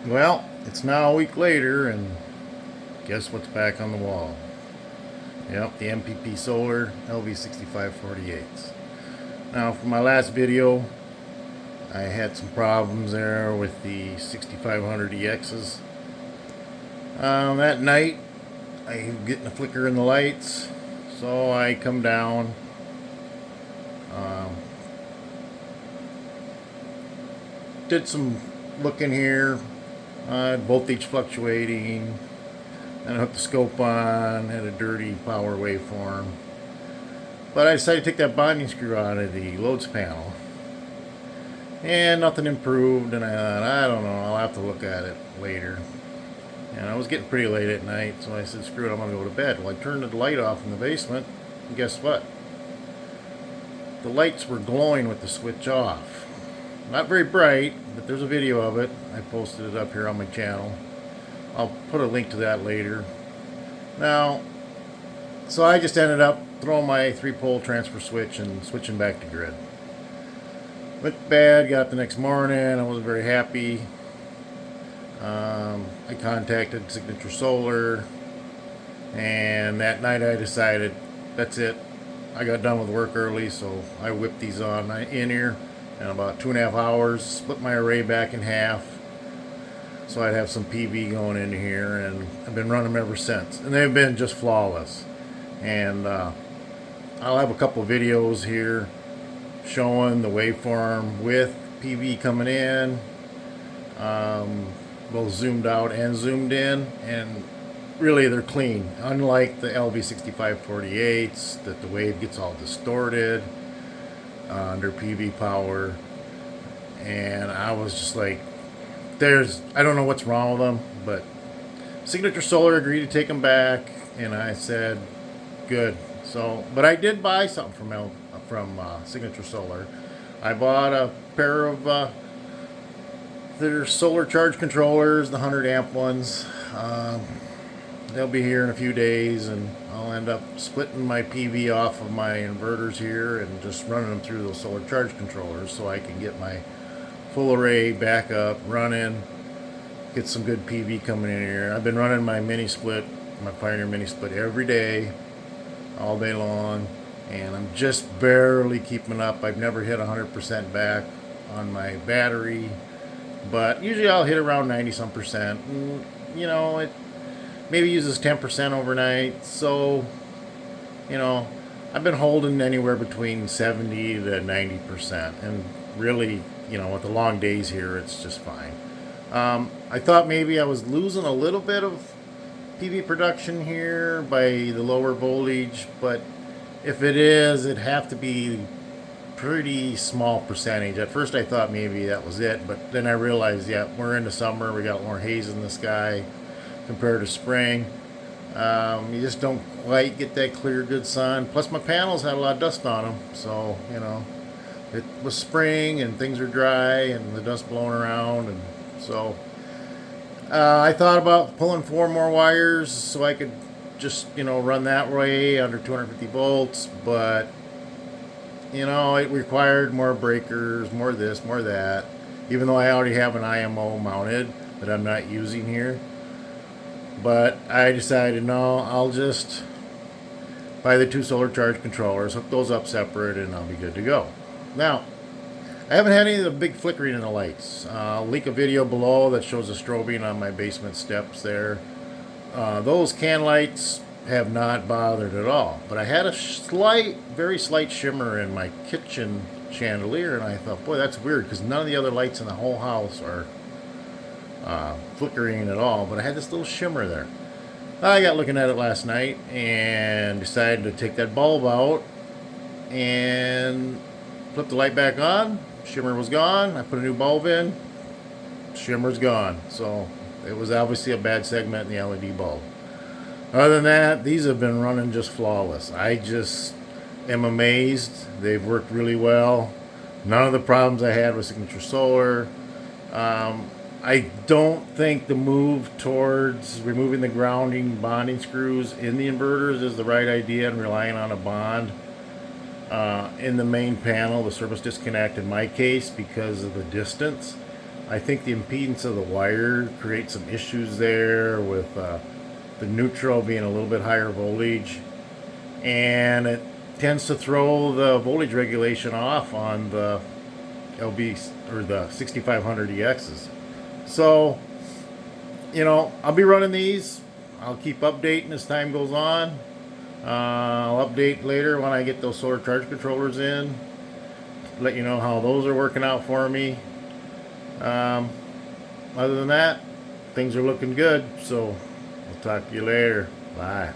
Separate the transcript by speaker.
Speaker 1: Well, it's now a week later, and guess what's back on the wall? Yep, the MPP Solar LV6548's. Now, for my last video, I had some problems there with the 6500EX's. That night, I was getting a flicker in the lights, so I come down. Um, did some looking here, voltage fluctuating, and I hooked the scope on, had a dirty power waveform. But I decided to take that bonding screw out of the loads panel, and nothing improved, and I thought, I don't know, I'll have to look at it later. And I was getting pretty late at night, so I said, screw it, I'm going to go to bed. Well, I turned the light off in the basement, and guess what? The lights were glowing with the switch off. Not very bright, but there's a video of it. I posted it up here on my channel. I'll put a link to that later. Now, so I just ended up throwing my 3-pole transfer switch and switching back to grid. Went to bed, got up the next morning, I wasn't very happy. I contacted Signature Solar, and that night I decided, that's it. I got done with work early, so I whipped these on in here in about 2.5 hours, split my array back in half, so I'd have some PV going into here, and I've been running them ever since. And they've been just flawless. And I'll have a couple videos here showing the waveform with PV coming in, both zoomed out and zoomed in, and really they're clean, unlike the LV6548's that the wave gets all distorted under PV power. And I was just like, I don't know what's wrong with them, but Signature Solar agreed to take them back, and I said good. So, but I did buy something from Signature Solar. I bought a pair of their solar charge controllers, the 100 amp ones. They'll be here in a few days, and I'll end up splitting my PV off of my inverters here and just running them through those solar charge controllers so I can get my full array back up, running, get some good PV coming in here. I've been running my mini split, my Pioneer mini split every day, all day long, and I'm just barely keeping up. I've never hit 100% back on my battery, but usually I'll hit around 90-some%. And, you know, it maybe uses 10% overnight, so, you know, I've been holding anywhere between 70 to 90%, and really, you know, with the long days here, it's just fine. I thought maybe I was losing a little bit of PV production here by the lower voltage, but if it is, it'd have to be pretty small percentage. At first I thought maybe that was it, but then I realized, yeah, we're into summer, we got more haze in the sky compared to spring. You just don't quite get that clear good sun. Plus my panels had a lot of dust on them, so, you know, it was spring and things are dry and the dust blowing around, and so I thought about pulling 4 more wires so I could just, you know, run that way under 250 volts, but, you know, it required more breakers, more this, more that, even though I already have an IMO mounted that I'm not using here. But I decided, no, I'll just buy the 2 solar charge controllers, hook those up separate, and I'll be good to go. Now, I haven't had any of the big flickering in the lights. I'll link a video below that shows the strobing on my basement steps there. Those can lights have not bothered at all. But I had a very slight shimmer in my kitchen chandelier, and I thought, boy, that's weird, because none of the other lights in the whole house are flickering at all. But I had this little shimmer there. I got looking at it last night and decided to take that bulb out and flip the light back on. Shimmer was gone. I put a new bulb in. Shimmer's gone. So it was obviously a bad segment in the LED bulb. Other than that, these have been running just flawless. I just am amazed. They've worked really well. None of the problems I had with Signature Solar. I don't think the move towards removing the grounding bonding screws in the inverters is the right idea, and relying on a bond in the main panel, the service disconnect in my case, because of the distance. I think the impedance of the wire creates some issues there with the neutral being a little bit higher voltage, and it tends to throw the voltage regulation off on the LV or the 6500EXs. So, you know, I'll be running these. I'll keep updating as time goes on. I'll update later when I get those solar charge controllers in. Let you know how those are working out for me. Other than that, things are looking good. So, I'll talk to you later. Bye.